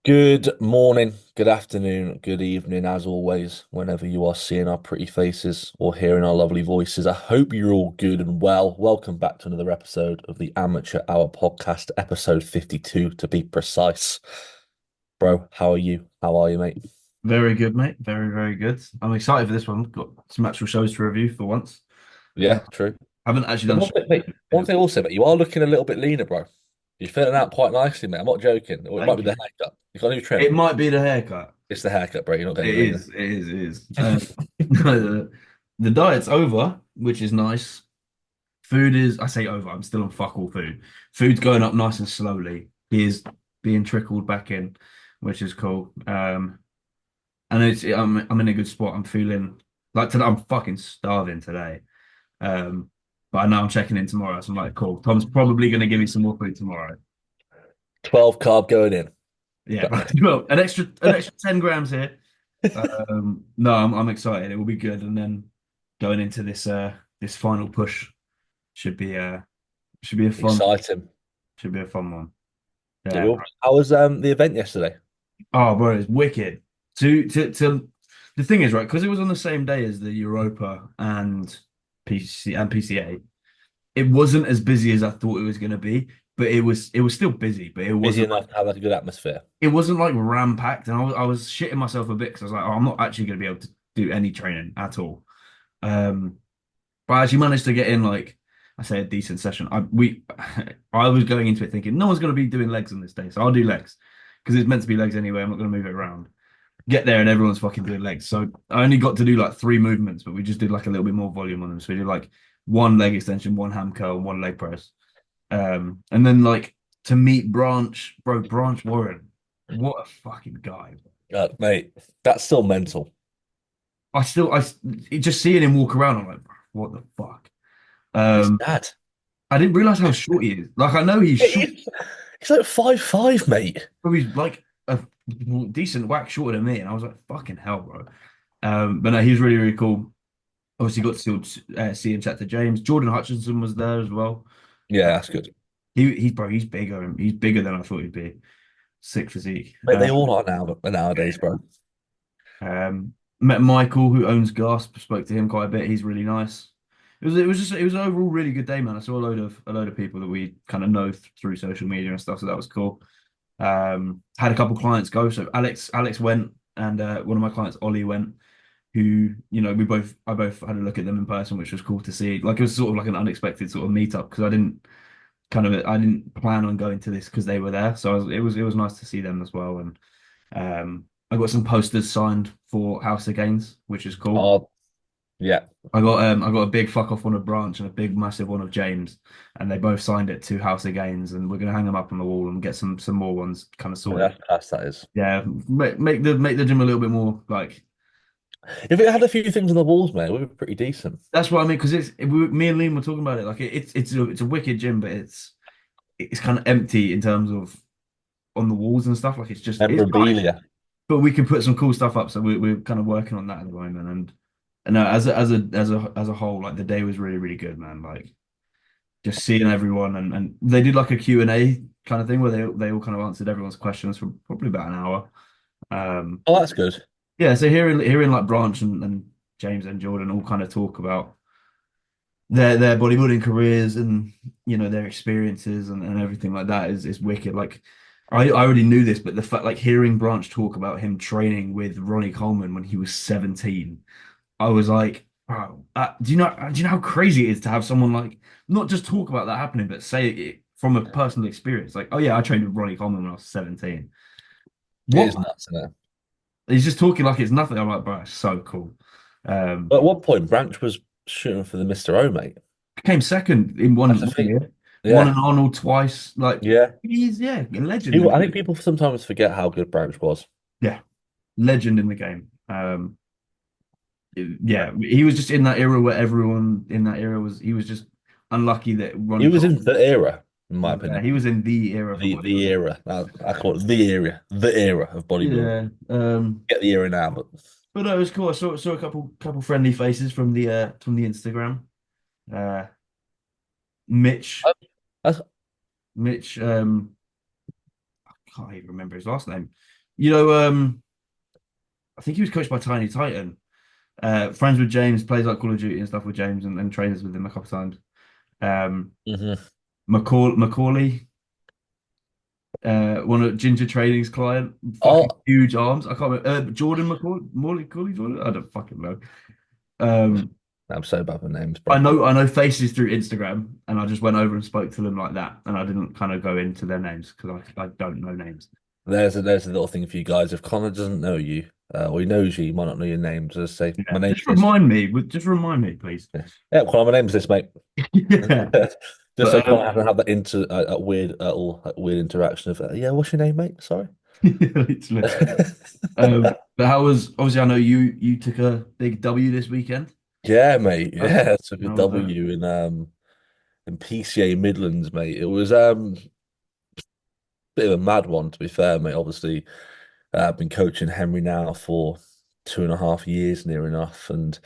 Good morning, good afternoon, good evening, as always, whenever you are seeing our pretty faces or hearing our lovely voices. I hope you're all good and well. Welcome back to another episode of the Amateur Hour podcast, episode 52 to be precise. Bro, how are you? How are you, mate? Very good, mate. Very, very good. I'm excited for this one. Got some actual shows to review for once. Yeah, true. Haven't actually But done one shows thing, mate, in a one bit. thing also, mate, you are looking a little bit leaner, bro. You're filling out quite nicely, mate. I'm not joking. Or it might be Thank the you. haircut. You got a new trim. It might be the haircut. It's the haircut, bro. You're not getting It any leaner. is. It is. It is. The diet's over, which is nice. Food is, I say over. I'm still on fuck all food. Food's going up nice and slowly. He is being trickled back in, which is cool. And I'm in a good spot. I'm feeling like today. I'm fucking starving today. But I know I'm checking in tomorrow, so I'm like, cool. Tom's probably going to give me some more food tomorrow. 12 carb going in. Yeah, well, an extra 10 grams here. No, I'm excited. It will be good, and then going into this final push should be should be a fun Exciting. should be a fun one. It Yeah. will. How was the event yesterday? Oh, bro, it's wicked. To the thing is, right, because it was on the same day as the Europa and PCA. It wasn't as busy as I thought it was going to be, but it was still busy, but it Busy wasn't like enough to have like a good atmosphere. it wasn't like ram packed, and I was shitting myself a bit because I was like, oh, I'm not actually going to be able to do any training at all. Um, but I actually managed to get in like I say a decent session. I was going into it thinking no one's going to be doing legs on this day, so I'll do legs because it's meant to be legs anyway. I'm not going to move it around. Get there and everyone's fucking doing legs. So I only got to do like three movements, but we just did like a little bit more volume on them. So we did like one leg extension, one ham curl, and one leg press. And then like to meet Branch, bro, Branch Warren, what a fucking guy. Mate, that's still mental. I just seeing him walk around, I'm like, what the fuck? His Um, dad. I didn't realize how short he is. Like I know he's short, He's he's like 5'5", mate. but he's like a decent whack shorter than me, and I was like, fucking hell, bro. But no, he was really, really cool. Obviously, got to see and chat to James. Jordan Hutchinson was there as well. Yeah, Uh, that's good. he's bigger. He's bigger than I thought he'd be. Sick physique. Mate, they all are now nowadays, bro. Met Michael, who owns Gasp. Spoke to him quite a bit. He's really nice. It was an overall really good day, man. I saw a load of people that we kind of know through social media and stuff, so that was cool. Had a couple clients go. So Alex went, and one of my clients, Ollie, went. Who I both had a look at them in person, which was cool to see. Like it was sort of like an unexpected sort of meetup because I didn't plan on going to this because they were there. So it was nice to see them as well. And I got some posters signed for House of Gains, which is cool. Oh, yeah. I got a big fuck off one of Branch and a big massive one of James, and they both signed it to House of Gains, and we're gonna hang them up on the wall and get some more ones kind of Mate, sorted. that's class, that is. Yeah, make the gym a little bit more like If it had a few things on the walls, mate, it would be pretty decent. that's what I mean because me and Liam were talking about it like it's a wicked gym, but it's kind of empty in terms of on the walls and stuff. Like it's nice, Memorabilia. but we can put some cool stuff up. So we're kind of working on that at the moment, and as a whole, like the day was really really good, man. Like just seeing everyone and they did like a Q&A kind of thing where they all kind of answered everyone's questions for probably about an hour. Um, Oh, that's good. yeah, so hearing like Branch and James and Jordan all kind of talk about their bodybuilding careers and their experiences and everything like that is wicked. Like I already knew this, but the fact like hearing Branch talk about him training with Ronnie Coleman when he was 17, I was like, wow, do you know how crazy it is to have someone like not just talk about that happening, but say it from a personal experience? Like, oh yeah, I trained with Ronnie Coleman when I was 17. It What? is nuts, isn't it? He's just talking like it's nothing. I'm like, bro, it's so cool. Um, But at one point, Branch was shooting for the Mr. O, mate. Came second in one That's the one thing. year, won Yeah. an Arnold twice. Like Yeah. he's a legend in the I think game. people sometimes forget how good Branch was. Yeah, legend in the game. Yeah, he was just in that era where everyone in that era was. He was just unlucky that He Ronnie was Coleman. in the era, in my Yeah, opinion. he was in the era for The bodybuilding. era. I call it the era of bodybuilding. Yeah. Get the era now, but But no, it was cool. I saw a couple friendly faces from the Instagram. Uh, Mitch, uh, that's Mitch, can't even remember his last name. you know, I think he was coached by Tiny Titan. Friends with James, plays like Call of Duty and stuff with James, and trains with him a couple times. Um, Hmm. Macaulay, one of Ginger Training's client, fucking Oh, huge arms. I can't remember. Jordan Macaulay Jordan. I don't fucking know. Um, I'm so bad with names, I bro. know, I know faces through Instagram, and I just went over and spoke to them like that, and I didn't kind of go into their names because I don't know names. There's a little thing for you guys. If Connor doesn't know you, or he knows you, he might not know your name. Just say, my Yeah, name's this. just remind me, please. Yeah, yeah, Connor, my name's this, mate. Yeah, Just so but Connor hasn't have that weird interaction of, yeah, what's your name, mate? Sorry. literally. But how was obviously I know you took a big W this weekend. Yeah, mate. That's Yeah, took a how was that? W in PCA Midlands, mate. It was bit of a mad one, to be fair, mate. Obviously, I've been coaching Henry now for 2.5 years, near enough, and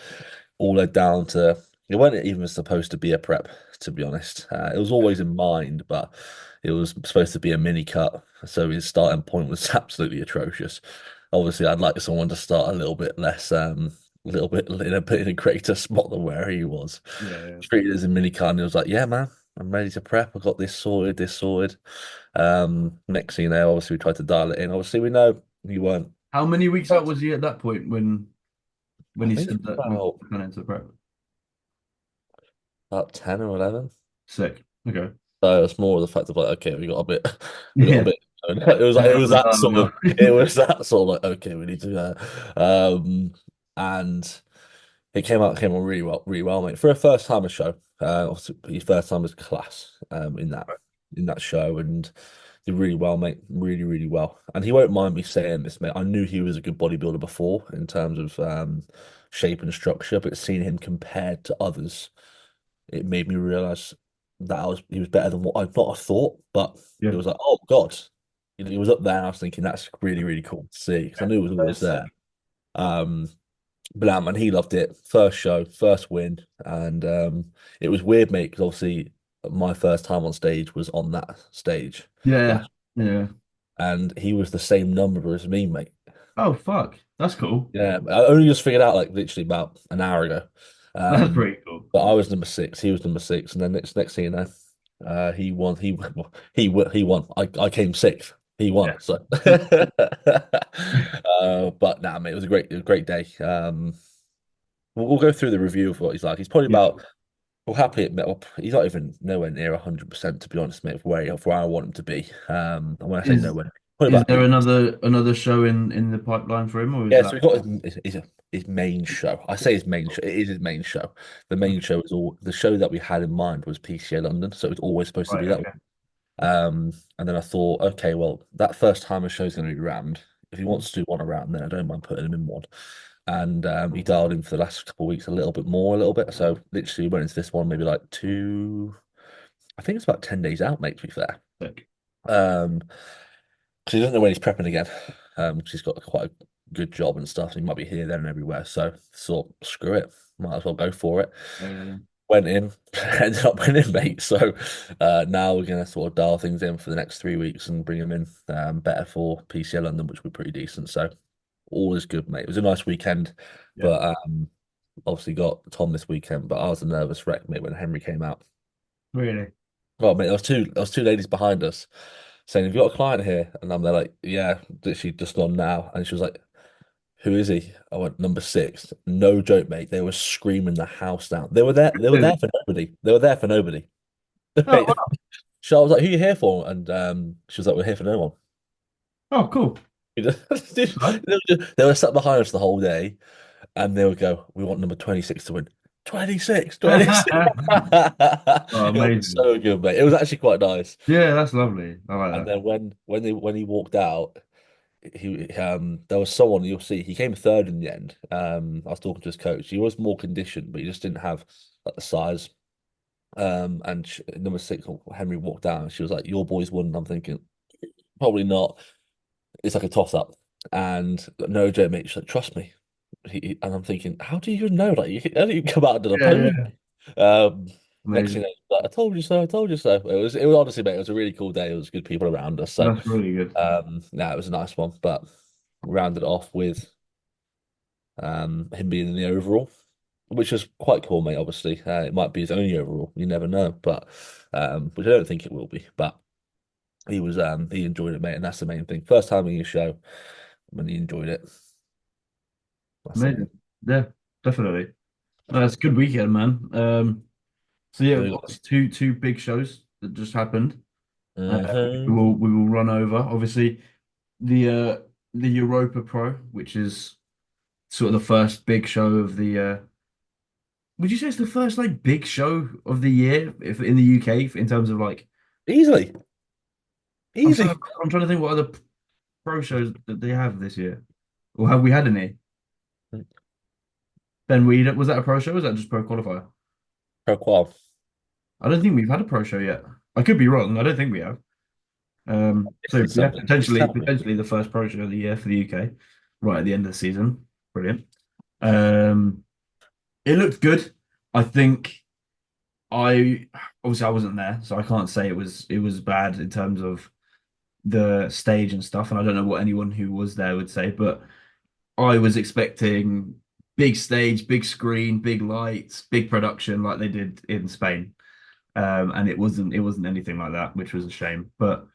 all led down to it wasn't even supposed to be a prep, to be honest. It was always in mind, but it was supposed to be a mini cut, so his starting point was absolutely atrocious. Obviously, I'd like someone to start a little bit in a greater spot than where he was. Yeah. Treated it as a mini cut, and he was like, "Yeah, man, I'm ready to prep. I got this sorted, this sorted." Next thing you know, obviously we tried to dial it in. Obviously, we know you weren't. How many weeks out was he at that point when I he think said it's that we went into the prep? about 10 or 11. Sick. Okay. So it's more of the fact of like, okay, we got a Yeah. bit. It was like Oh, no. it was that sort of like, okay, we need to. And it came on really well, mate. For a first timer show, obviously his first time as class, in that show, and did really well, mate. Really well. And he won't mind me saying this, mate. I knew he was a good bodybuilder before in terms of shape and structure, but seeing him compared to others, it made me realize that he was better than what I not I thought, but it Yeah. was like, oh God, he was up there. And I was thinking that's really cool to see because I knew it was always That's sick. there. Um, but man, he loved it. First show, first win, and it was weird, mate, because obviously my first time on stage was on that stage Yeah. last, Yeah. and he was the same number as me, mate. Oh fuck. That's cool. Yeah, I only just figured out like literally about an hour ago. That's Um, pretty cool. but I was number six, he was number six, and then next thing you know, he won. He won. I came sixth. He won. Yeah. So, but nah, mate, it was a great day. We'll go through the review of what he's like. He's probably Yeah. about. We'll happily admit, well, he's not even nowhere near 100%, to be honest, mate, for where I want him to be. And when I say Is nowhere, probably is about there 80. another show in the pipeline for him, or is Yeah, that so we've got his main show. I say his main show. It is his main show. The main show is all the show that we had in mind was PCA London, so it was always supposed to right? be that one. Okay. And then I thought, okay, well, that first time a show's going to be rammed. If he wants to do one around, then I don't mind putting him in one. And he dialed in for the last couple of weeks a little bit. So literally went into this one maybe like I think it's about 10 days out, mate, to be fair. Sick. Um, because he doesn't know when he's prepping again. Because he's got quite a good job and stuff. So he might be here, there, and everywhere. So thought, screw it, might as well go for it. Yeah. Went in, ended up winning, mate. So now we're gonna sort of dial things in for the next 3 weeks and bring him in better for PCL London, which will be pretty decent. So all is good, mate. It was a nice weekend, Yeah. but obviously got Tom this weekend. But I was a nervous wreck, mate, when Henry came out. Really? Well, mate, there was two ladies behind us saying, "Have you got a client here?" And I'm there like, "Yeah, literally just on now." And she was like, "Who is he?" I went, "Number six." No joke, mate. They were screaming the house down. They were there. They were there Really? for nobody. They were there for nobody. Oh, Mate, wow. so I was like, "Who are you here for?" And she was like, "We're here for no one." Oh, cool. Dude, Huh? they were sat behind us the whole day, and they would go, "We want number 26 to win." 26, 26. Oh, It was amazing. so good, mate. It was actually quite nice. Yeah, that's lovely. I like And that. then when he walked out, there was someone you'll see. He came third in the end. I was talking to his coach. He was more conditioned, but he just didn't have like the size. And number six, Henry walked down. And she was like, "Your boys won." And I'm thinking, probably not. It's like a toss up. And no joke, mate. She's like, "Trust me." And I'm thinking, how do you even know? Like, how do you come out and do a Yeah, podium? yeah. Um, Next thing Amazing. you know, like, I told you so, I told you so. It was honestly, mate, it was a really cool day. It was good people around us. So, That's really good. no, it was a nice one. But rounded off with him being in the overall, which was quite cool, mate. Obviously, it might be his only overall. You never know, but which I don't think it will be. But he enjoyed it, mate, and that's the main thing. First time in your show, when he enjoyed it, that's the main. Amazing. Yeah, definitely. No, it's a good weekend, man. So yeah, Thing. obviously two big shows that just happened. We Hmm. will run over. Obviously, the Europa Pro, which is sort of the first big show of the would you say it's the first like big show of the year if in the UK in terms of like Easily, I'm trying to, easy. I'm trying to think what other pro shows that they have this year. Or have we had any? Ben Weed, was that a pro show or was that just pro qualifier? Pro qual. I don't think we've had a pro show yet. I could be wrong. I don't think we have. So Missing yeah, something. Please tell me. potentially the first pro show of the year for the UK, right at the end of the season. Brilliant. Um, it looked good. I think I obviously I wasn't there, so I can't say it was bad in terms of the stage and stuff, and I don't know what anyone who was there would say, but I was expecting big stage, big screen, big lights, big production like they did in Spain. And it wasn't anything like that, which was a shame. But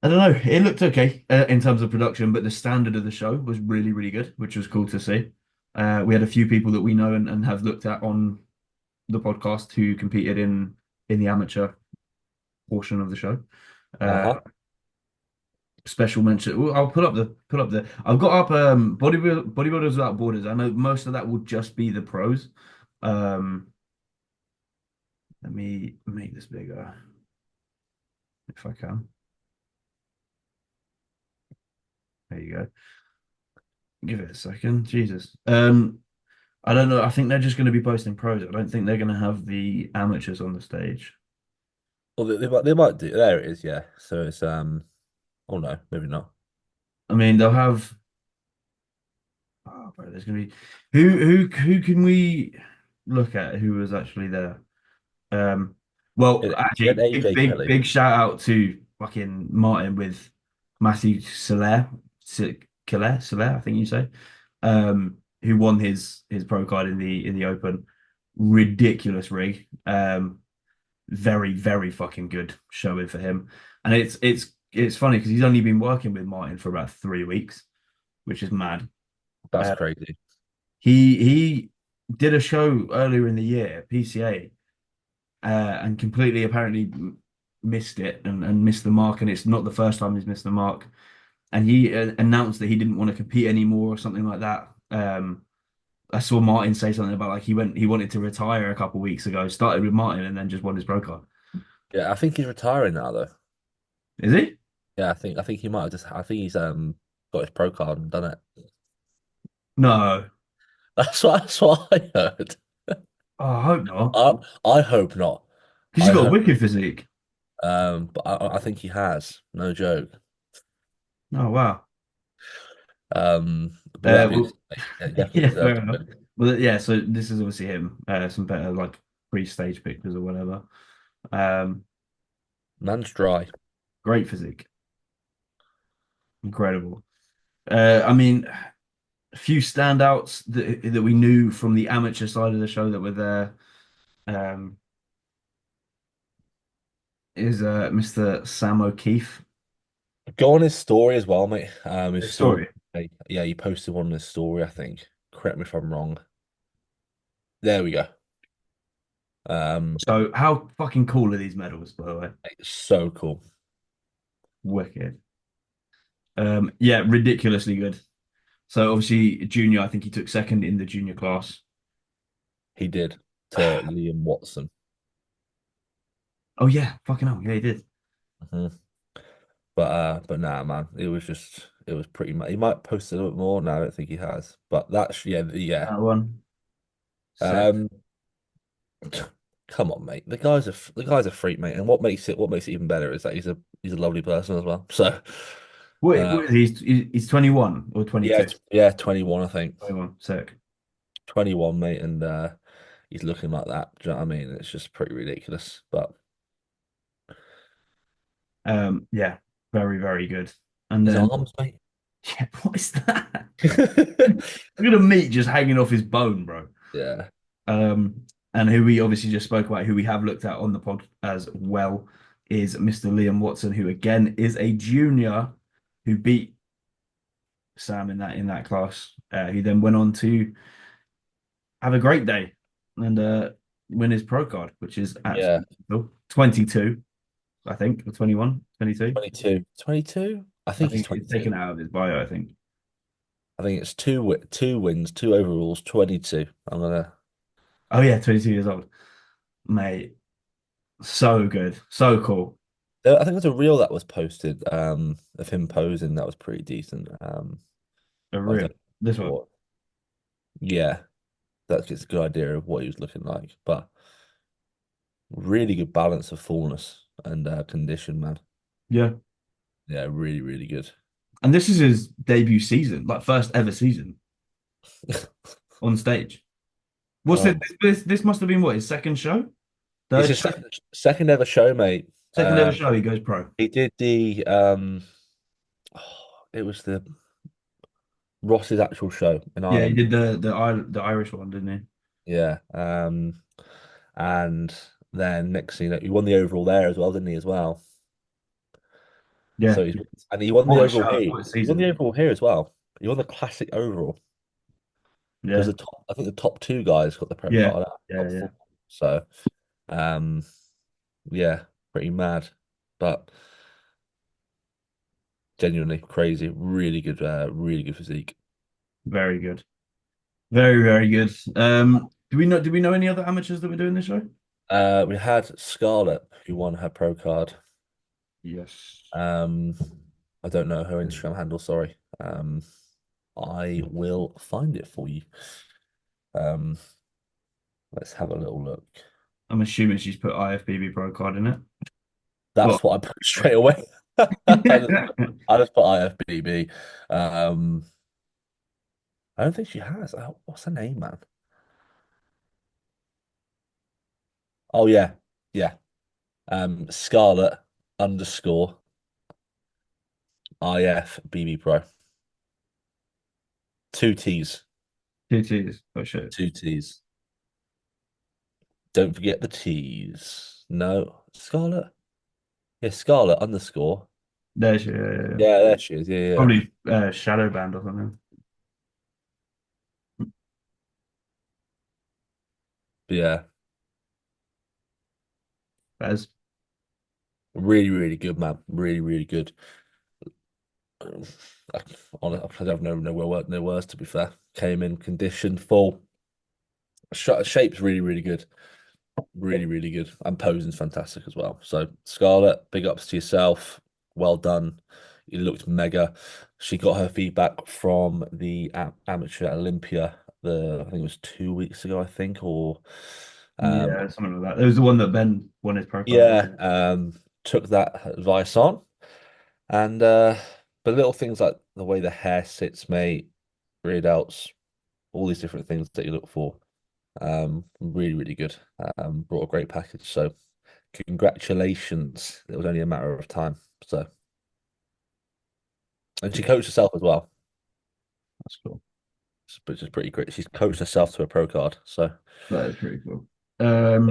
I don't know, it looked okay in terms of production, but the standard of the show was really, really good, which was cool to see. We had a few people that we know and have looked at on the podcast who competed in the amateur portion of the show. Uh, Uh-huh. Special mention. I'll put up the. I've got up bodybuilders without borders. I know most of that will just be the pros. Um, Let me make this bigger if I can. There you go. Give it a second. Jesus. I don't know. I think they're just going to be posting pros. I don't think they're going to have the amateurs on the stage. Well, they might do. There it is. Yeah. So it's Oh no, maybe not. I mean, they'll have. Oh, bro, there's going to be who can we look at who was actually there? Um, well, You had actually, big AJ big Kelly. big shout out to fucking Martin with Matthew Soler, Soler, I think you say, who won his pro card in the Open. Ridiculous rig. Very very fucking good showing for him, and it's funny because he's only been working with Martin for about 3 weeks, which is mad. That's Uh, crazy. he did a show earlier in the year, PCA, and completely apparently missed it and missed the mark. And it's not the first time he's missed the mark. And he announced that he didn't want to compete anymore or something like that. I saw Martin say something about like he wanted to retire a couple of weeks ago. Started with Martin and then just won his pro card. Yeah, I think he's retiring now though. Is he? Yeah, I think he might have just. I think he's got his pro card and done it. No. That's what I heard. Oh, I hope not. I I hope not. Because he's I got a hope. wicked physique. But I think he has. No joke. Oh wow. But with that being Well, said, mate, yeah, he definitely yeah, deserves fair to enough. win. Well, yeah. So this is obviously him. Some better like pre-stage pictures or whatever. Um, Man's dry. Great physique. Incredible. I mean, a few standouts that we knew from the amateur side of the show that were there is Mr. Sam O'Keefe. Go on his story as well, mate. His The story. story. Yeah, he posted one on his story, I think. Correct me if I'm wrong. There we go. Um, So, how fucking cool are these medals, by the way? it's so cool. Wicked. Yeah, ridiculously good. So, obviously, junior, I think he took second in the junior class. He did to Liam Watson. Oh, yeah, fucking hell. Yeah, he did. Mhm. But nah, man, it was pretty much. He might post a little bit more now. I don't think he has, but that's yeah. That one. Sick. Um, come on, mate. The guy's a freak, mate. And what makes it even better is that he's a lovely person as well. So, uh, What is he? He's 21 or yeah, 22? 21, I think. 21. Sick. 21, mate, and he's looking like that. Do you know what I mean? It's just pretty ridiculous. But Yeah, very, very good. And his then, arms, mate. yeah, what is that? Look at the meat just hanging off his bone, bro. Yeah, Um, and who we obviously just spoke about, who we have looked at on the pod as well, is Mr. Liam Watson, who again is a junior who beat Sam in that class. Who then went on to have a great day and win his pro card, which is yeah. absolutely cool. 22, I think, or 21, 22. 22. 22? I I think he's think it's taken 22. out of his bio, I think. I think it's two wins, two overalls, 22. I'm gonna. Oh yeah, 22 years old. Mate, so good. So cool. I think there's a reel that was posted of him posing that was pretty decent. A I real don't know this one. what. Yeah, that gets a good idea of what he was looking like. But really good balance of fullness and condition, man. Yeah. Yeah, really, really good. And this is his debut season, like first ever season on stage. What's it? Um, This must have been what, his second show? it's Third his show? second ever show, mate. Second ever show, he goes pro. He did the it was the Ross's actual show in Yeah, he Ireland. did the Irish one, didn't he? Yeah. And then next thing you know, he won the overall there as well, didn't he, as well? Yeah. So he's and he won the What a overall show, here. what a He won the season. overall here as well. He won the classic overall because Yeah. I think the top two guys got the pro Yeah. card out, Yeah. top Yeah. four. So um yeah, pretty mad. But genuinely crazy. Really good physique. Very good. Very, very good. Do we know any other amateurs that were doing this show? We had Scarlett who won her pro card. Yes. Um, I don't know her Instagram handle, sorry. I will find it for you. Um, let's have a little look. I'm assuming she's put IFBB Pro card in it. Well, That's what I put straight away. I just put IFBB. Um, I don't think she has. What's her name, man? Oh yeah, yeah. Scarlet underscore IFBB Pro. Two T's. two T's. Oh shit. Two T's. Don't forget the T's. No, Scarlet. Yeah, Scarlet underscore. There she is. Yeah, yeah, yeah. Yeah, there she is. Yeah, yeah. Probably shadow band or something. But yeah, Bez. really, really good, man. Really, really good. Um, I, I have no words to be fair. Came in conditioned, full. Shape's really, really good. Really, really good. And posing's fantastic as well. So Scarlett, big ups to yourself. Well done. You looked mega. She got her feedback from the amateur Olympia. I think it was 2 weeks ago, I think, or um, Yeah, something like that. It was the one that Ben won his pro card. yeah, took that advice on. And but little things like the way the hair sits, mate, read outs, all these different things that you look for. Really, really good. Brought a great package. So congratulations. It was only a matter of time. So and she coached herself as well, That's cool. which is pretty great. She's coached herself to a pro card. So That is pretty cool. yeah, Um,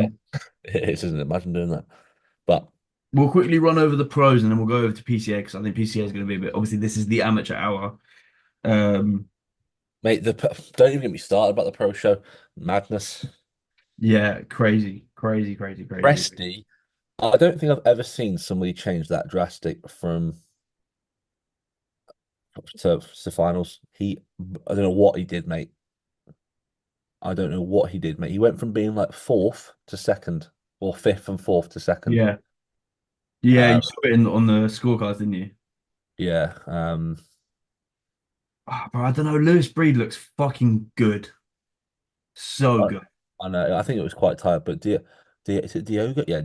it is, isn't it? Imagine doing that. But we'll quickly run over the pros and then we'll go over to PCA because I think PCA is going to be a bit. Obviously, this is the amateur hour. Um, mate, don't even get me started about the pro show. Madness. yeah, crazy, crazy, crazy, crazy. Presty, I don't think I've ever seen somebody change that drastic from to finals. I don't know what he did, mate. I don't know what he did, mate. He went from being like fourth to second, or fifth and fourth to second. Yeah, yeah. You Um, saw it on the scorecards, didn't you? yeah, Oh, bro, I don't know. Lewis Breed looks fucking good. So I, good. I know. I think it was quite tight, but is it Diogo? Yeah,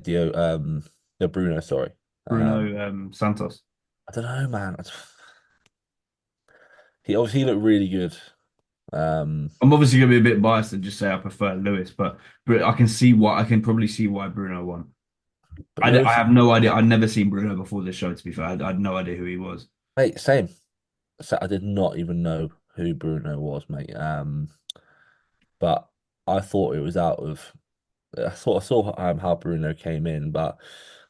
no, Bruno. Sorry. Um, Bruno Santos. I don't know, man. He obviously looked really good. I'm obviously gonna be a bit biased and just say I prefer Lewis, but I can see why I can probably see why Bruno won. but I Lewis, have no idea. I'd never seen Bruno before this show. To be fair, I had no idea who he was. mate, same. So I did not even know who Bruno was, mate. But I thought it was out of. I saw how Bruno came in, but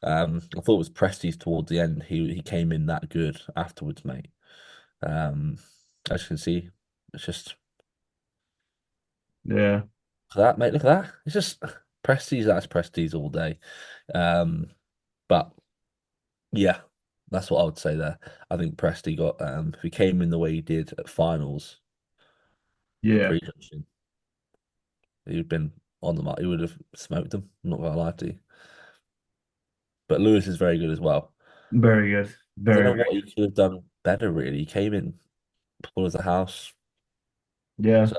I thought it was Prestige towards the end. He came in that good afterwards, mate. Um, as you can see, it's just Yeah, look at that, mate. Look at that. It's just Prestige. That's Prestige all day. Um, but yeah, that's what I would say there. I think Prestige got if he came in the way he did at finals, yeah, pre-junction, he'd been on the mark. He would have smoked them. I'm not gonna lie to you. But Lewis is very good as well. very good, I don't very, know very what he could have done better, really. He came in full as a house. yeah. So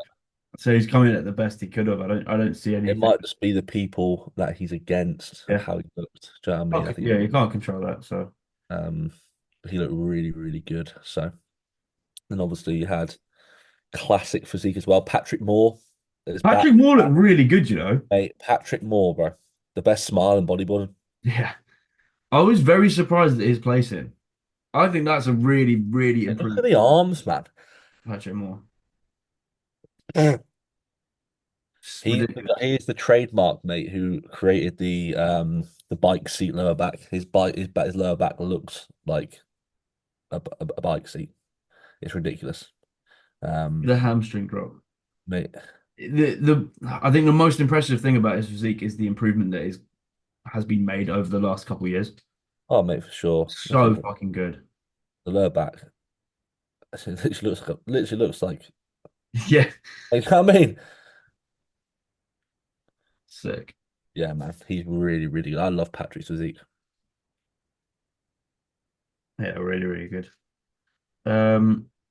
So he's coming at the best he could have. I don't see it anything. might just be the people that he's against and Yeah, how he looked. Do you know what I mean? I okay, think yeah, you can't control that. So um, he looked really, really good. So, and obviously you had classic physique as well. Patrick Moore is Patrick back. Moore looked really good, you know. Mate, Patrick Moore, bro. The best smile in bodybuilding. Yeah, I was very surprised at his placing. I think that's a really, really Mate, look improved at the arms, man. Patrick Moore. It's He's the ridiculous. he is the trademark, mate, who created the bike seat lower back. His lower back looks like a bike seat. It's ridiculous. Um, The hamstring drop. mate, The I think the most impressive thing about his physique is the improvement that has been made over the last couple of years. oh mate, for sure. I So think fucking good. the lower back it literally looks Yeah, like you know what I mean? sick. Yeah, man, he's really, really good. I love Patrick's physique. Yeah, really, really good.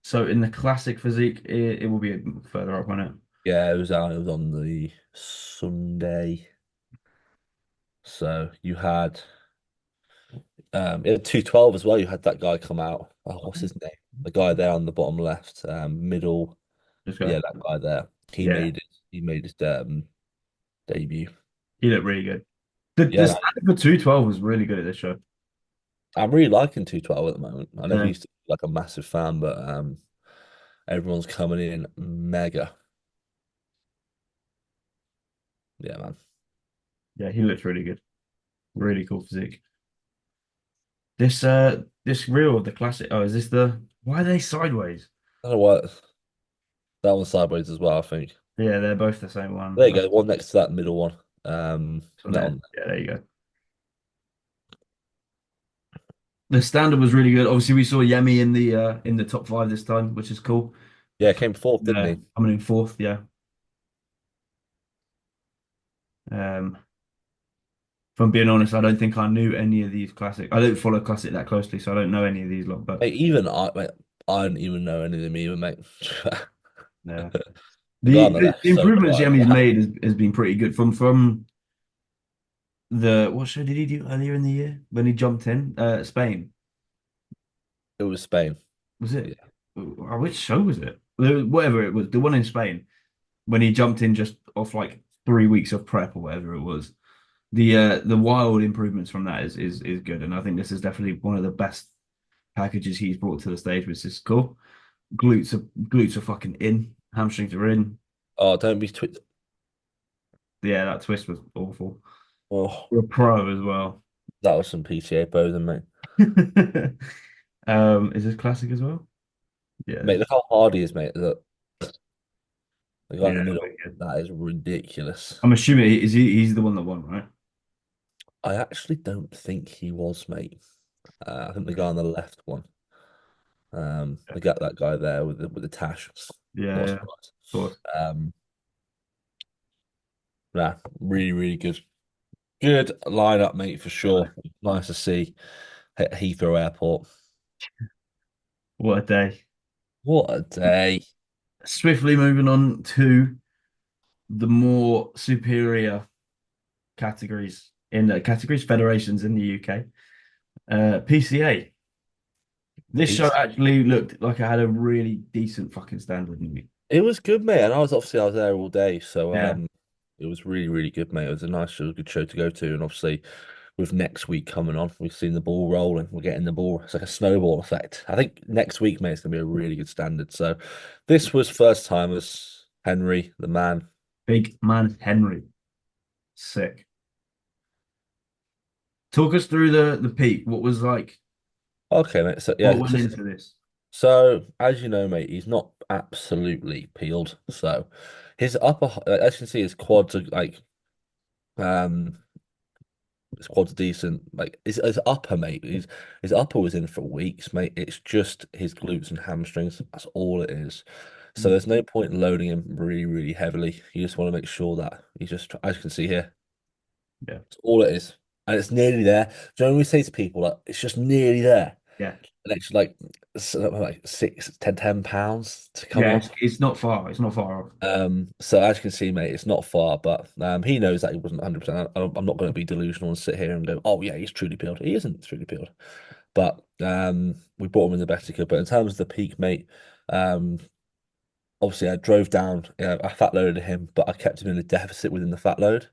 So in the classic physique, it will be further up on it. Yeah, it was on the Sunday. So you had 212 as well. You had that guy come out. Oh, what's his name? The guy there on the bottom left, middle. Just Yeah, go. that guy there. He Yeah, made it. He made his debut. he looked really good. The Yeah, man. standard for 212 was really good at this show. I'm really liking 212 at the moment. I never Yeah, used to be like a massive fan, but everyone's coming in mega. Yeah, man. yeah, he looked really good. Really cool physique. This reel of the classic. Oh, is this the? Why are they sideways? I don't know what that one's sideways as well, I think. Yeah, they're both the same There one. you go, one next to that middle one. From That there. one. Yeah, there you go. The standard was really good. Obviously, we saw Yemi in the top five this time, which is cool. Yeah, came fourth, didn't he? Coming in fourth, yeah. If I'm being honest, I don't think I knew any of these classic. I don't follow classic that closely, so I don't know any of these lot. But Mate, I don't even know any of them either, mate. yeah, The guy on the left, the so improvements quiet. Yemi's made has been pretty good. From the what show did he do earlier in the year when he jumped in? Spain, It was Spain. was Yeah. it? Which show was it? Whatever it was, the one in Spain when he jumped in just off like 3 weeks of prep or whatever it was. The wild improvements from that is good, and I think this is definitely one of the best packages he's brought to the stage, which is cool. Glutes are fucking in, hamstrings are in. Oh, don't be twi Yeah, that twist was awful. Oh, You're a pro as well. that was some PTA posing, mate. Is this classic as well? Yeah, Mate, look how hard he is, mate. Look, the guy in yeah, the middle. wicked. That is ridiculous. I'm assuming he's the one that won, right? I actually don't think he was, mate. I think the guy on the left one. They got that guy there with the tash. Yeah, Not yeah, of surprised. course. Um, nah, really, really good. Good lineup, mate, for sure. Nice to see at Heathrow Airport. What a day. What a day. Swiftly moving on to the more superior categories in the categories federations in the UK. PCA. This show Peace. actually looked like it had a really decent fucking standard. It was good, mate, and I was there all day, so Yeah, it was really, really good, mate. It was it was a good show to go to, and obviously with next week coming on, we've seen the ball rolling. We're getting the ball. It's like a snowball effect. I think next week, mate, it's gonna be a really good standard. So this was first timers, Henry, the man. big man Henry, sick. Talk us through the peak. What was like? Okay, mate. So What yeah, went into this? so as you know, mate, he's not absolutely peeled. So his as you can see, his quads are like um his quad's decent. Like his upper, mate. His upper was in for weeks, mate. It's just his glutes and hamstrings. That's all it is. So Mm. there's no point in loading him really, really heavily. You just want to make sure that he's just, as you can see here, Yeah, it's all it is. And it's nearly there. Do you know when we say to people like it's just nearly there? yeah, And it's like 6, 10 pounds to come yeah. off. It's not far. It's not far off. So as you can see, mate, it's not far, but he knows that he wasn't 100%. I'm not going to be delusional and sit here and go, oh yeah, he's truly peeled. He isn't truly peeled, but we brought him in the best he could. But in terms of the peak, mate, um, obviously I drove down, I fat loaded him, but I kept him in a deficit within the fat load.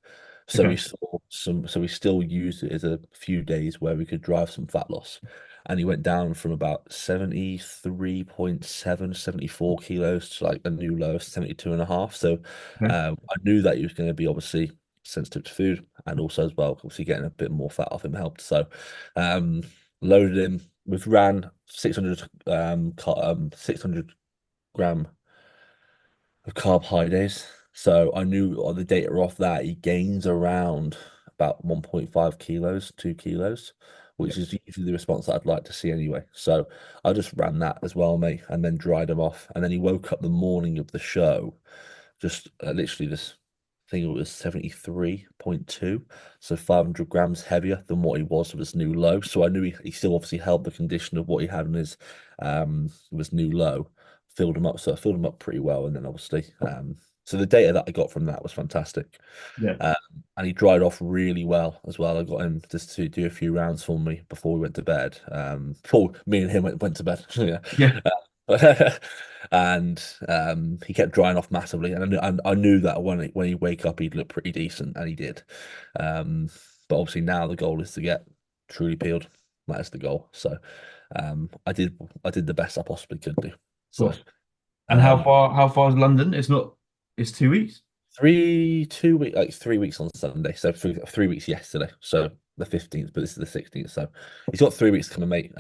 So we Okay. saw so we still used it as a few days where we could drive some fat loss. And he went down from about 73.7, 74 kilos to like a new low of 72 and a half. So Okay. I knew that he was going to be obviously sensitive to food and also as well, obviously getting a bit more fat off him helped. So um, loaded him. We've ran 600 600 gram of carb high days. So I knew on the data off that he gains around about 1.5 kilos, 2 kilos, Yeah. which is usually the response that I'd like to see anyway. So I just ran that as well, mate, and then dried him off. And then he woke up the morning of the show, just literally this. I think it was 73.2, so 500 grams heavier than what he was with his new low. So I knew he still obviously held the condition of what he had in his new low, filled him up. So I filled him up pretty well. And then obviously, so the data that I got from that was fantastic. Yeah. Um, and he dried off really well as well. I got him just to do a few rounds for me before we went to bed. Before me and him went to bed. Yeah. Yeah. And he kept drying off massively. And I knew that when he wake up, he'd look pretty decent, and he did. Um, but obviously now the goal is to get truly peeled. That is the goal. So I did the best I possibly could do. Of So course. And um, how far is London? It's not, it's 2 weeks. 2 week like 3 weeks on Sunday. So 3 weeks yesterday. So the 15th, but this is the 16th. So he's got 3 weeks coming, mate.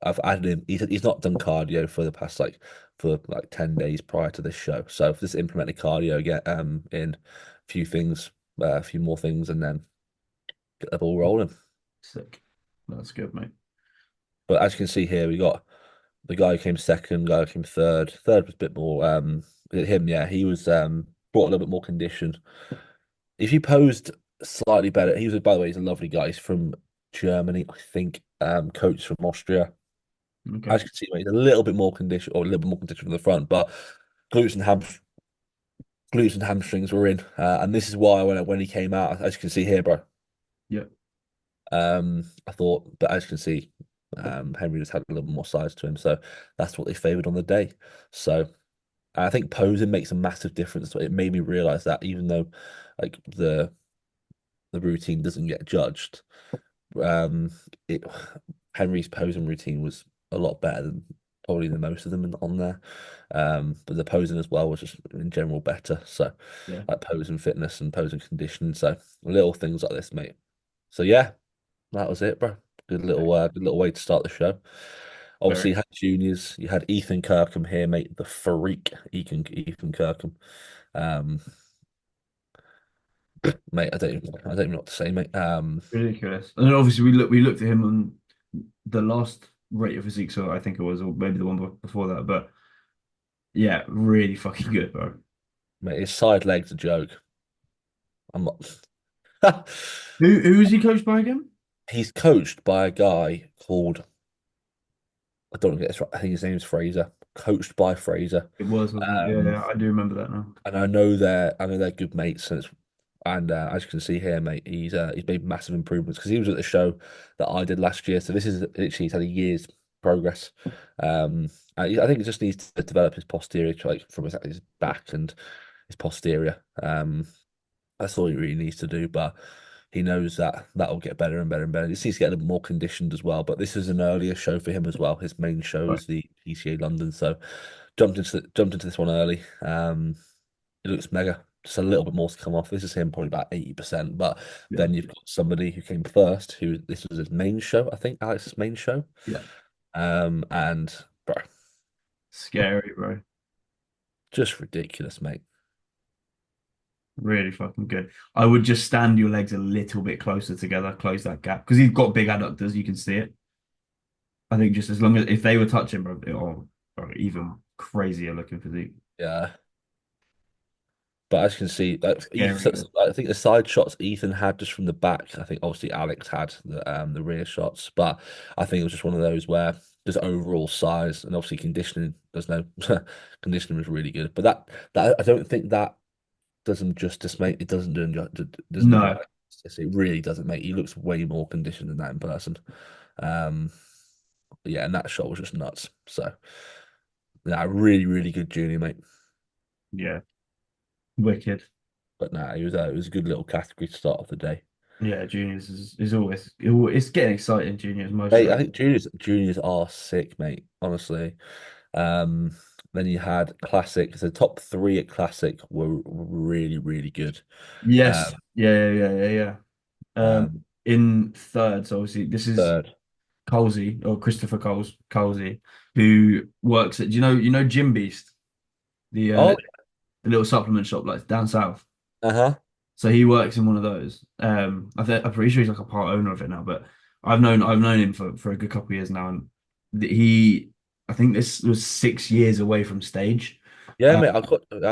I've added him. He's not done cardio for the past for like 10 days prior to this show. So I've just implemented cardio, get in a few things, a few more things, and then get the ball rolling. Sick. That's good, mate. But as you can see here, we got the guy who came second, guy who came third. Third was a bit more him, yeah. He was brought a little bit more condition. If he posed slightly better, he was, by the way, he's a lovely guy. He's from Germany, I think. Coach from Austria. Okay. As you can see, mate, he's a little bit more condition, or a little bit more condition from the front, but glutes and ham glutes and hamstrings were in, and this is why when he came out, as you can see here, bro. Yeah. I thought, but as you can see, Henry just had a little more size to him, so that's what they favoured on the day. So I think posing makes a massive difference. It made me realise that even though like the routine doesn't get judged, um, it Henry's posing routine was a lot better than probably the most of them on there. But the posing as well was just in general better. So Yeah. like posing fitness and posing conditioning. So little things like this, mate. So yeah, that was it, bro. Good little way to start the show. Obviously, Very. you had juniors. You had Ethan Kirkham here, mate. The freak, Ethan Kirkham. Um, mate, I don't even know what to say, mate. Ridiculous. And then obviously we looked at him on the last rate of physique, so I think it was, or maybe the one before that. But yeah, really fucking good, bro. Mate, his side leg's a joke. I'm not. Who is he coached by again? He's coached by a guy called, I don't want to get this right. I think his name's Fraser. Coached by Fraser. It was, wasn't it? Yeah, Um, yeah, I do remember that now. and I know they're good mates, and as you can see here, mate, he's made massive improvements because he was at the show that I did last year. So this is literally he's had a year's. progress. I think he just needs to develop his posterior, like from his back and his posterior. That's all he really needs to do. But he knows that that'll get better and better and better. He just needs to get a little more conditioned as well. But this is an earlier show for him as well. His main show Right. is the PCA London, so jumped into this one early. It looks mega. Just a little bit more to come off. This is him probably about 80%. But Yeah. then you've got somebody who came first, who this was his main show, I think, Alex's main show. Yeah. And bro, Scary, bro. just ridiculous, mate. Really fucking good. I would just stand your legs a little bit closer together, close that gap because he's got big adductors. You can see it. I think just as long as if they were touching, bro, bro, even crazier looking physique. Yeah. But as you can see, like Scary Ethan, good. I think the side shots Ethan had just from the back. I think obviously Alex had the rear shots, but I think it was just one of those where just overall size and obviously conditioning. There's no conditioning was really good, but that I don't think that does him justice, mate. It doesn't do him doesn't do No, Alex justice. It really doesn't, mate. He looks way more conditioned than that in person. Um, yeah, and that shot was just nuts. So yeah, really, really good junior, mate. yeah, wicked. But nah, it was a good little category to start off the day. Yeah, juniors is always it's getting exciting. Juniors most Mate, of I it. think juniors are sick, mate. Honestly. Um, then you had classic. So the top three at classic were really, really good. Yes, Um, yeah. um, In third, so obviously this is third. Colsey or Christopher Colsey, who works at you know Jim Beast, Oh, the little supplement shop like down south. uh-huh. So he works in one of those. I'm pretty sure he's like a part owner of it now, but I've known him for a good couple of years now, and he I think this was 6 years away from stage. Yeah, Uh, mate. I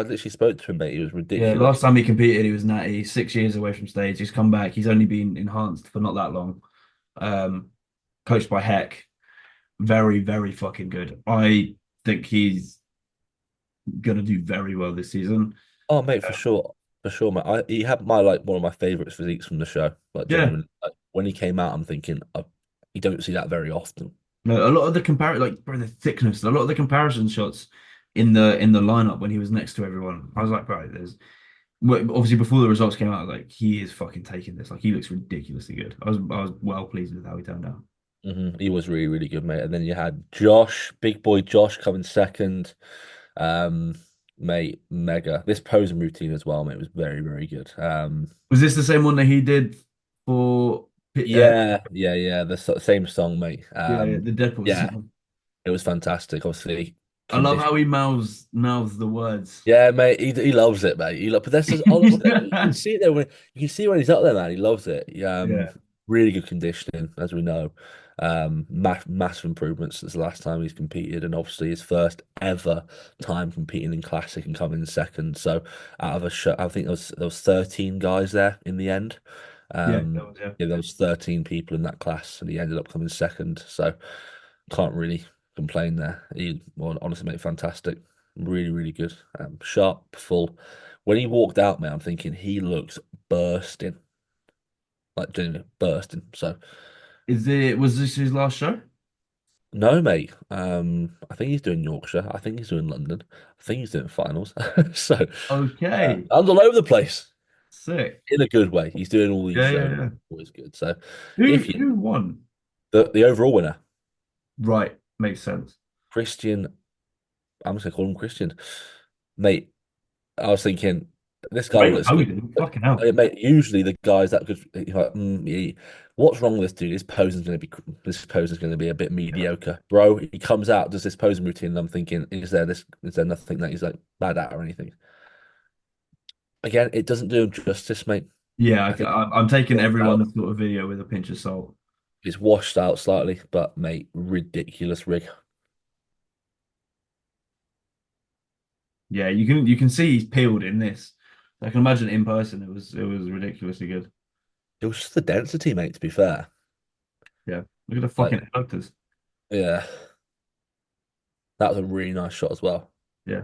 literally spoke to him, mate. He was yeah, ridiculous. last time he competed, he was natty. 6 years away from stage. He's come back. He's only been enhanced for not that long. Um, Coached by Heck, very very fucking good. I think he's gonna do very well this season. Oh, mate, for sure, mate. He had my like one of my favorites physiques from the show. Like Yeah, genuinely, like, when he came out, I'm thinking, you don't see that very often. no, a lot of the like bro, the thickness, a lot of the comparison shots in the lineup when he was next to everyone, I was like, bro, obviously before the results came out, I was like, he is fucking taking this. Like he looks ridiculously good. I was well pleased with how he turned out. He was really, really good, mate. And then you had Josh, big boy Josh, coming second. Um, Mate, mega. This posing routine as well, mate, was very, very good. Was this the same one that he did for Yeah. The same song, mate. yeah, the Deadpool Yeah, song? it was fantastic. Obviously, I love condition. how he mouths the words. Yeah, mate, he loves it, mate. But that's just honestly, you can see it there when you can see when he's up there, man. He loves it. Yeah, Really good conditioning, as we know. Massive improvements since the last time he's competed, and obviously his first ever time competing in classic and coming in second. So out of a show, I think there was 13 guys there in the end. yeah, that was, yeah. Yeah, there was 13 people in that class, and he ended up coming second. So can't really complain there. He, well, honestly, mate, fantastic. Really, really good. Sharp, full. When he walked out, man, I'm thinking he looks bursting, like genuinely bursting. So Was this his last show? no, mate. I think he's doing Yorkshire. I think he's doing London. I think he's doing finals. So Okay, I'm all over the place sick. in a good way. He's doing all these shows. Yeah. Always good. So Who if you who won? the overall winner, Right, makes sense. Christian, I'm just gonna call him Christian, mate. I was thinking this guy Great looks good. posing, fucking hell. Mate, usually the guys that could, you're like, what's wrong with this dude? This posing's going to be a bit mediocre, bro. He comes out, does this posing routine, and I'm thinking, is there nothing that he's like bad at or anything? Again, it doesn't do him justice, mate. Yeah, I think I'm taking washed out, everyone's sort of video with a pinch of salt. it's washed out slightly, but mate, ridiculous rig. Yeah, you can see he's peeled in this. I can imagine in person it was ridiculously good. It was just the density, mate. To be fair, Yeah, look at the like, fucking actors. yeah, that was a really nice shot as well. Yeah,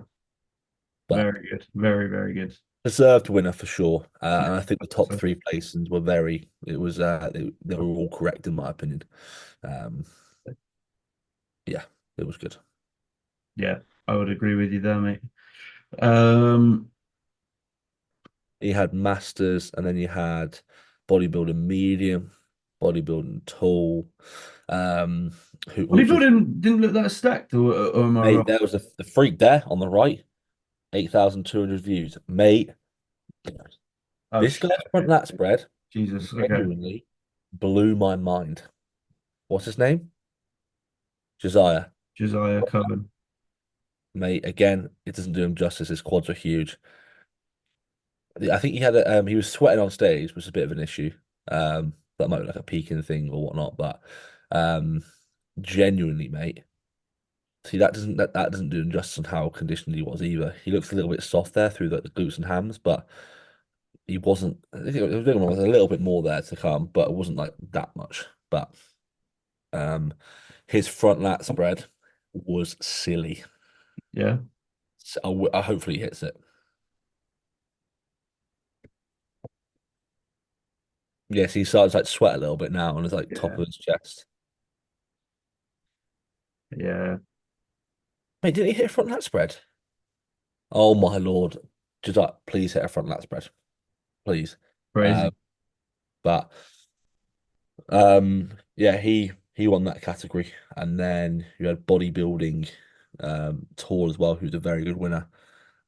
But very good, very good. deserved winner for sure. And I Yeah, think the top so three placings were they were all correct in my opinion. Um, Yeah, it was good. Yeah, I would agree with you there, mate. Um, You had masters, and then you had bodybuilding medium, bodybuilding tall. Um, who also, bodybuilding didn't look that stacked, or am I mate, wrong? there was the freak there on the right, 8,200 views. Mate, Oh this shit. guy's front Okay. lat spread Jesus. Okay. genuinely blew my mind. What's his name? Josiah. Josiah Cohen. Mate, again, it doesn't do him justice. His quads are huge. I think he was sweating on stage, which is a bit of an issue. That might be like a peaking thing or whatnot, but um, genuinely, mate. See, that doesn't do him justice on how conditioned he was either. He looks a little bit soft there through the glutes and hams, but he wasn't. I think there was a little bit more there to come, but it wasn't like that much. But um, his front lat spread was silly. Yeah. So I hopefully he hits it. Yes, he starts like sweat a little bit now on his like top Yeah. of his chest. Yeah. Wait, didn't he hit a front lat spread? Oh my lord. Just like, please hit a front lat spread. Please. Uh, Crazy. but yeah, he won that category. And then you had bodybuilding tall as well, who's a very good winner.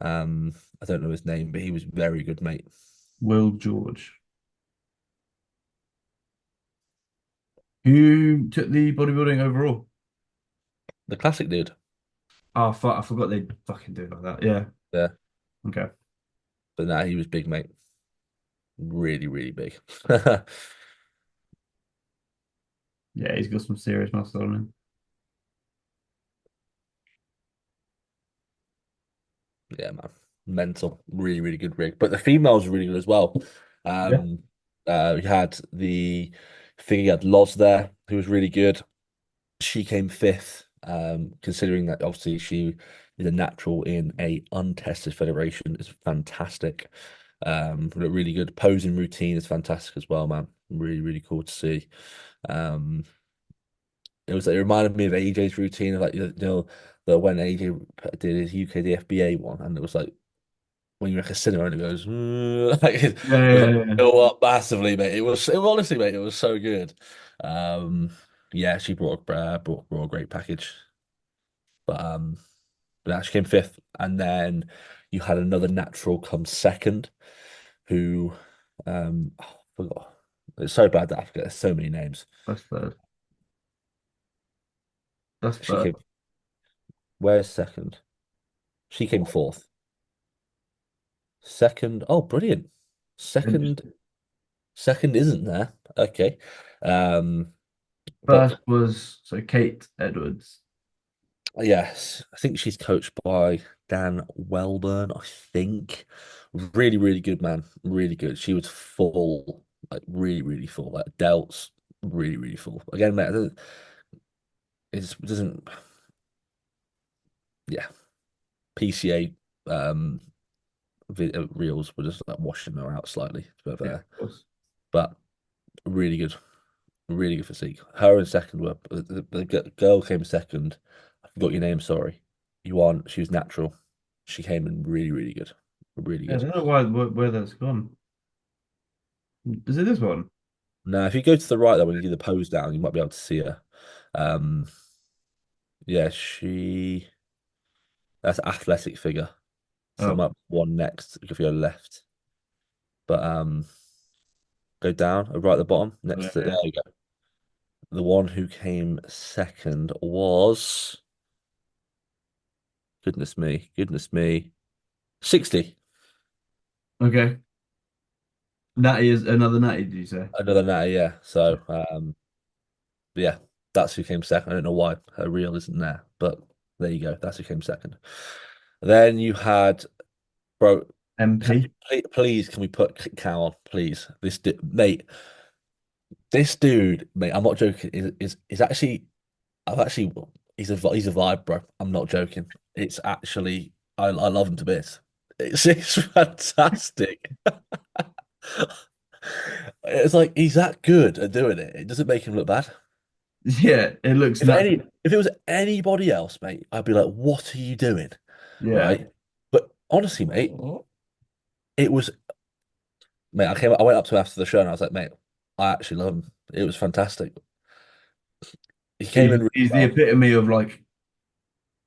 Um, I don't know his name, but he was very good, mate. Will George. Who took the bodybuilding overall? The classic dude. Oh fuck, I forgot they fucking do it like that. Yeah. Yeah. Okay. But nah, he was big, mate. Really, really big. Yeah, he's got some serious muscle on him. Yeah, man. Mental. Really, really good rig. But the females were really good as well. Yeah. Um, we had the thing, you had Loz there, who was really good. She came fifth, considering that obviously she is a natural in a untested federation. Is fantastic. Looked really good. Posing routine is fantastic as well, man. Really, really cool to see. Um, it reminded me of AJ's routine, of like the when AJ did his UK DFBA one, and it was like when you're at a cinema and it goes, like Yeah, it was yeah, like yeah, yeah. go up massively, mate. It was honestly, mate, it was so good. Um, yeah, she brought a great package, but but she came fifth, and then you had another natural come second, who I forgot. It's so bad that I forget. There's so many names. That's third. That's She third. came. Where's second? She came fourth. Second. Oh, brilliant. Second. Interesting. Second isn't there. Okay. Um, First but was so Kate Edwards. yes, I think she's coached by Dan Welburn, I think. Really, really good, man. Really good. She was full, like really, really full. Like delts, really, really full. Again, mate, it doesn't, yeah. PCA reels were just like washing her out slightly, Yeah, of course. but really good, really good physique. Her and second were the girl came second. I forgot your name, sorry. You won. She was natural. She came in really, really good. Really Yeah, I good. don't know why where that's gone. Is it this one? Now, if you go to the right there, when you do the pose down, you might be able to see her. Um, yeah, that's athletic figure. So there Oh, might be one next if you go left. But go down, right at the bottom, yeah, next to there yeah. you go. The one who came second was goodness me, 60. Okay. Natty is another Natty, did you say? Another natter, yeah. So yeah, that's who came second. I don't know why her reel isn't there, but there you go. That's who came second. Then you had bro. MP. Please, can we put Cow on, please? Mate, this dude, mate. I'm not joking. Is actually, I've actually, he's a vibe, bro. I'm not joking. It's actually, I love him to bits. It's fantastic. It's like he's that good at doing it. It doesn't make him look bad. Yeah, it looks nuts. If it was anybody else, mate, I'd be like, what are you doing? Yeah. Right? But honestly, mate, it was mate, I went up to him after the show and I was like, mate, I actually love him. It was fantastic. He came in really He's the well. epitome of like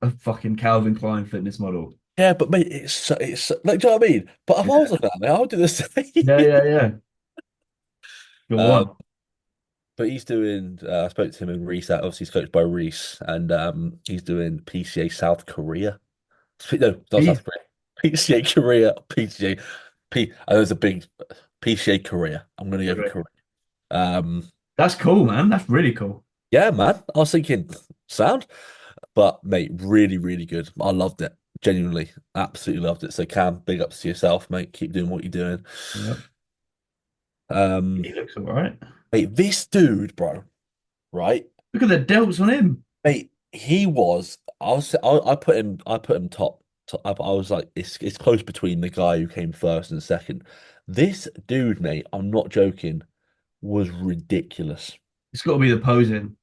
a fucking Calvin Klein fitness model. Yeah, but mate, like, do you know what I mean? But if I Yeah. was looking at me, I would do the Yeah, same. yeah, yeah. Go Um, on. but he's doing. I spoke to him in Reese. Obviously, he's coached by Reese, and he's doing PCA South Korea. No, not He's South Korea. PCA Korea. PCA. I know it's a big PCA Korea. I'm going to go for Korea. Um, That's cool, man. That's really cool. yeah, man. I was thinking sound, but mate, really, really good. I loved it. Genuinely, absolutely loved it. So Cam, big ups to yourself, mate. Keep doing what you're doing. Yep. Um, He looks all right. mate, this dude, bro, right? Look at the delts on him. Mate, he was. I put him top. I was like, it's close between the guy who came first and second. This dude, mate, I'm not joking, was ridiculous. It's got to be the posing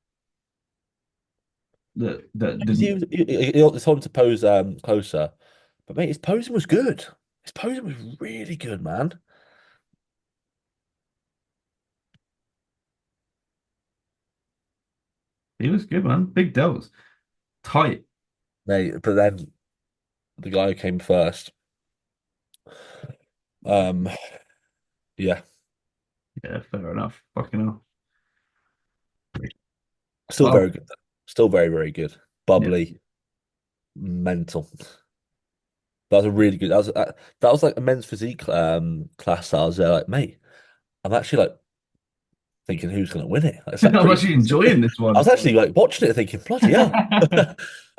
that He didn't. was, he told him to pose closer, but mate, his posing was good. His posing was really good, man. He looks good, man. Big delts, tight. Mate, but then the guy who came first, um, yeah, Yeah, fair enough. Fucking hell. still Well, very good. Still very, very good. yeah. Bubbly, mental. That was a really good. That was like a men's physique class. I was there, like, mate, I'm actually like thinking who's going to win it. Like, it's like I'm pretty. actually enjoying this I was one. actually like watching it, thinking, bloody hell,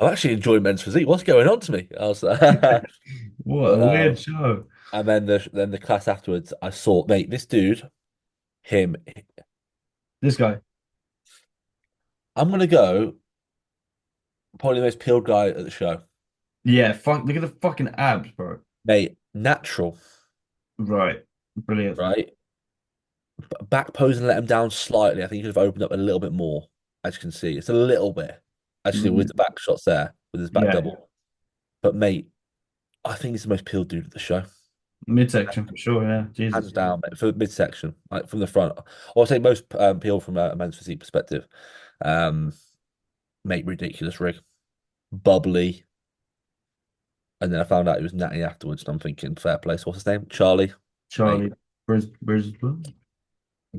I'm actually enjoying men's physique. What's going on to me? I was, What but a weird show. and then the class afterwards, I saw, mate, this dude, him. This guy. I'm gonna go probably the most peeled guy at the show, Yeah, fuck. Look at the fucking abs, bro. mate. Natural, Right. Brilliant. right? Back pose and let him down slightly. I think he could have opened up a little bit more, as you can see. It's a little bit, actually, with Mm, the back shots there, with his back yeah. double. But mate, I think he's the most peeled dude at the show. Midsection for sure. Yeah. Hands Jesus. down, mate, for the midsection, like from the front. Or I'd say most peeled from a men's physique perspective. Um, mate, ridiculous rig. Bubbly. And then I found out he was natty afterwards, and I'm thinking, fair play. So what's his name? Charlie, mate, Charlie Brisbane.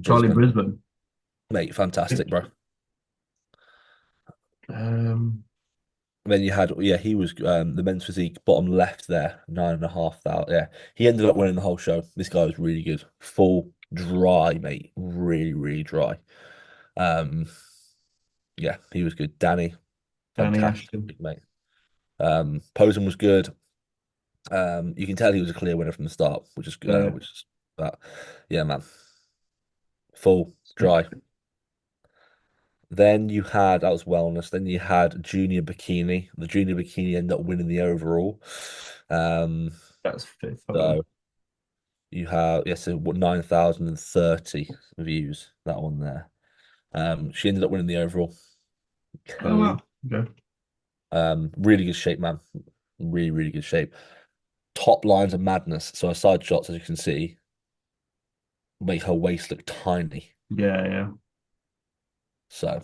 Charlie Brisbane. Brisbane. Mate, fantastic, bro. Um, And then you had, yeah, he was the men's physique bottom left there, 9,500. Yeah, he ended up winning the whole show. This guy was really good, full dry, mate, really, really dry. Um, yeah, he was good. Danny, Danny fantastic, Ashton. mate. Posen was good. You can tell he was a clear winner from the start, Yeah. which is that. Yeah, man, full dry. Then you had that was wellness. Then you had junior bikini. The junior bikini ended up winning the overall. Um, That's fifth. Hold on. so you have yes, so what 9,030 views. That one there. She ended up winning the overall. Oh Code. wow. Okay. Really good shape, man. Really, really good shape. Top lines of madness. So her side shots, as you can see, make her waist look tiny. Yeah, yeah. So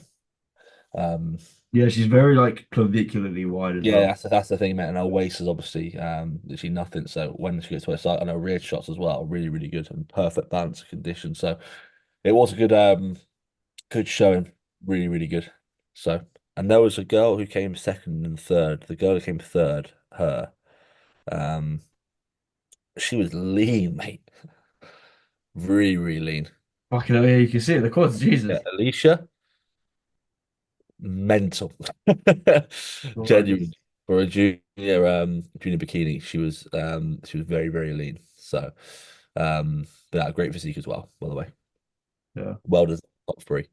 um, Yeah, she's very like clavicularly wide as yeah, well. that's the thing, mate. And her waist is obviously literally nothing. So when she gets to her side, and her rear shots as well, really, really good and perfect balance of condition. So it was a good showing, really, really good. So and there was a girl who came second and third. The girl who came third, her, um, she was lean, mate, really, really lean. Fucking hell, yeah, you can see it. The quads, Yeah, Jesus. Alicia, mental, Right. genuine for a junior bikini. She was very, very lean. So but yeah, great physique as well, by the way. Yeah. Well done, top three,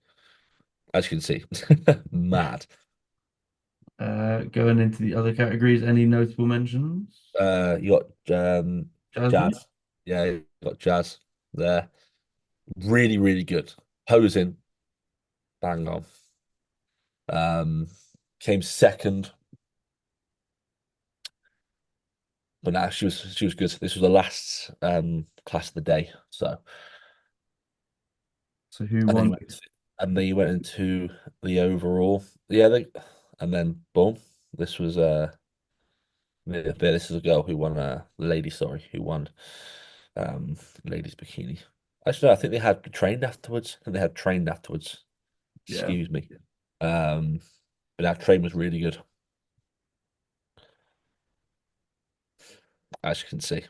as you can see. Mad. Going into the other categories, any notable mentions? You got Jasmine? Jazz. Yeah, you got Jazz there. Really, really good. Posing, bang on. Um, Came second, but now she was good. This was the last class of the day. So So who and then won? you went into the overall. Yeah, and then boom. This was this is a girl who won lady, sorry, who won um ladies bikini. Actually, no, I think they had trained afterwards. I think they had trained afterwards. Yeah. Excuse me. Um, but that train was really good, as you can see.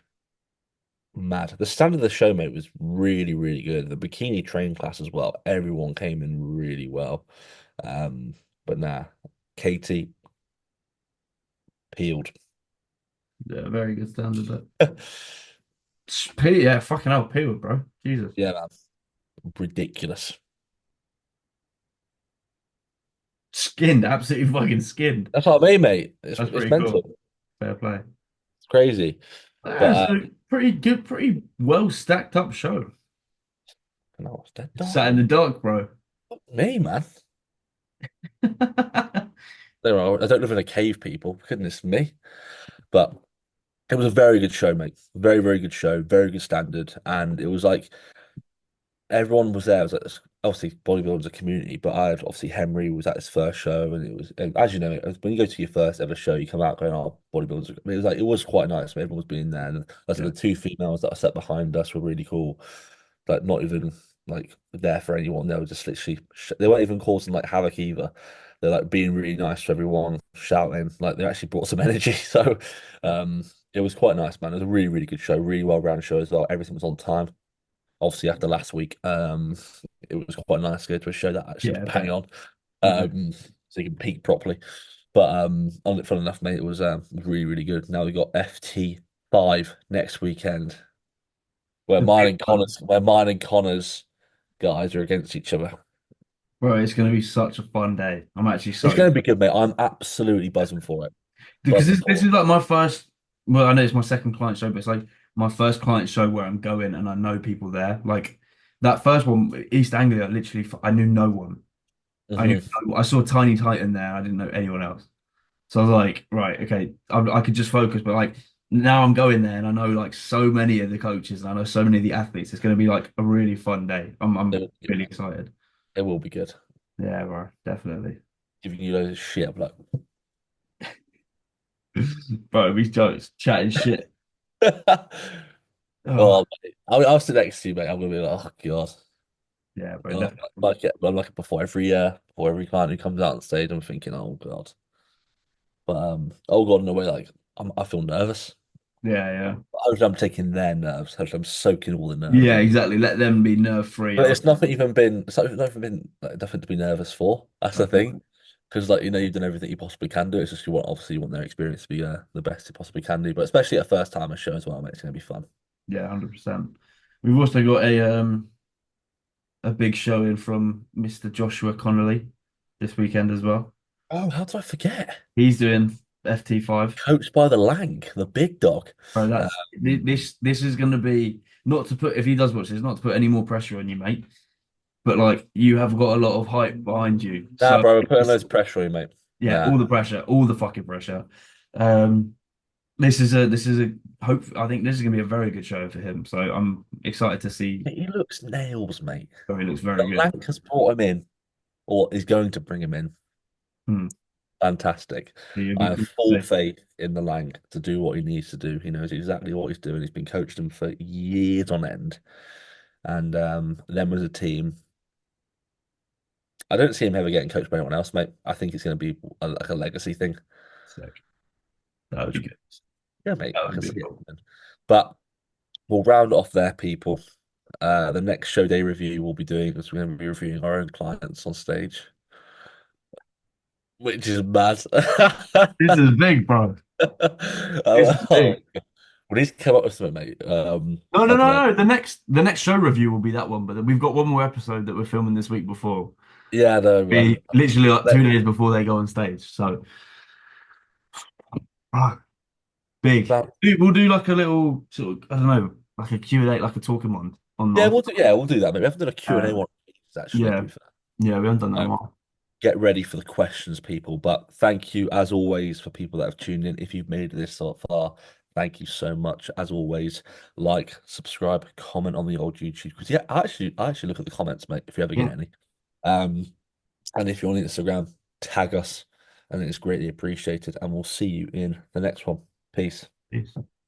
Mad. The standard of the show, mate, was really, really good. The bikini train class as well. Everyone came in really well. Um, but nah, Katie peeled. Yeah, very good standard. That. Yeah, fucking hell, P bro. Jesus. Yeah, man, ridiculous. Skinned, absolutely fucking skinned. That's what I mean, mate. That's It's pretty mental. cool. Fair play. It's crazy. Yeah, But so pretty good, pretty well stacked up show. no, it's dead dark, Sat in the man. dark, bro. Fuck me, man. I don't live in a cave, people. Goodness me. But it was a very good show, mate. Very, very good show. Very good standard. And it was like everyone was there. It was like, obviously bodybuilding's a community, but I had obviously Henry was at his first show, and it was and as you know, when you go to your first ever show, you come out going, "Oh, bodybuilders." It was like it was quite nice. Everyone was being there, and I said Yeah, the two females that I sat behind us were really cool. Like not even like there for anyone. They were just literally they weren't even causing like havoc either. They're like being really nice to everyone, shouting. Like they actually brought some energy. So um, it was quite nice, man. It was a really, really good show, really well-rounded show as well. Everything was on time. Obviously, after last week, it was quite nice to go to a show that actually was yeah, bang bet. on, Yeah. so you can peak properly. But on it, fun enough, mate, it was really, really good. Now we got FT5 next weekend, The big one. where mine and Connor's guys are against each other. Bro, it's gonna be such a fun day. I'm actually It's so going to be excited. good, mate. I'm absolutely buzzing for it. Because Buzzing this for is like my first, well, I know it's my second client show, but it's like my first client show where I'm going and I know people there. Like that first one, East Anglia, literally, I knew no one. it. I knew Hmm. I saw Tiny Titan there. I didn't know anyone else. So I was like, right, okay, I could just focus. But like now I'm going there and I know like so many of the coaches and I know so many of the athletes. It's going to be like a really fun day. I'm It will be good, really mate. excited. It will be good. Yeah, bro, definitely. Giving you loads of shit. I'm like, Bro, we just chatting shit. Oh, oh, mate. I'll sit next to you, mate. I'm gonna be like, oh god. yeah, bro, Oh, definitely. I'm like before every client who comes out on stage, I'm thinking, oh god. But oh god, in a way, like I feel nervous. Yeah, yeah. Hopefully, I'm taking their nerves. Hopefully, I'm soaking all the nerves Yeah, in. exactly. Let them be nerve free. But it's not even been like nothing to be nervous for. That's the thing. Because like you've done everything you possibly can do. It's just you want their experience to be the best you possibly can do. But especially at a first time show as well, mate, it's gonna be fun. Yeah, 100%. We've also got a big showing from Mr. Joshua Connolly this weekend as well. Oh, how did I forget? He's doing FT5. Coached by the Lang, the big dog. Bro, that's Um, this is going to be not to put if he does watch this, not to put any more pressure on you, mate. But like you have got a lot of hype behind you, nah, so bro, we're putting loads of pressure on you, mate. yeah, Nah, all the pressure, all the fucking pressure. Um, this is a hope. I think this is going to be a very good show for him. So I'm excited to see. he looks nails, mate. Oh, he looks The very good. Lank has brought him in, or is going to bring him in. Hmm. Fantastic. So you'll I be have pleased full to see. faith in the Lang to do what he needs to do. He knows exactly what he's doing. He's been coached him for years on end. And them as a team, I don't see him ever getting coached by anyone else, mate. I think it's going to be like a legacy thing, Sick. That would be which, good. yeah, mate, That I would can be see it. cool. But we'll round it off there, people. The next show day review we'll be doing is we're going to be reviewing our own clients on stage, which is mad. This is big, bro. This is Oh, big. we need to come up with something, mate. No, I no, don't no, know. no. The next show review will be that one, but then we've got one more episode that we're filming this week before. Yeah, no, Be man. literally like Let- 2 days before they go on stage. So, oh, big. man, We'll do like a little sort of, I don't know, like a Q&A, like a talking one on yeah, on. we'll do. Yeah, we'll do that. Mate. We haven't done a Q and Uh, A one actually. To yeah, be fair, yeah, we haven't done that in a um, while. get ready for the questions, people. But thank you, as always, for people that have tuned in. If you've made it this so far, thank you so much. As always, like, subscribe, comment on the old YouTube. Because yeah, I actually look at the comments, mate, if you ever get Yeah. any. Um, and if you're on Instagram, tag us, and it's greatly appreciated. And we'll see you in the next one. Peace. Peace.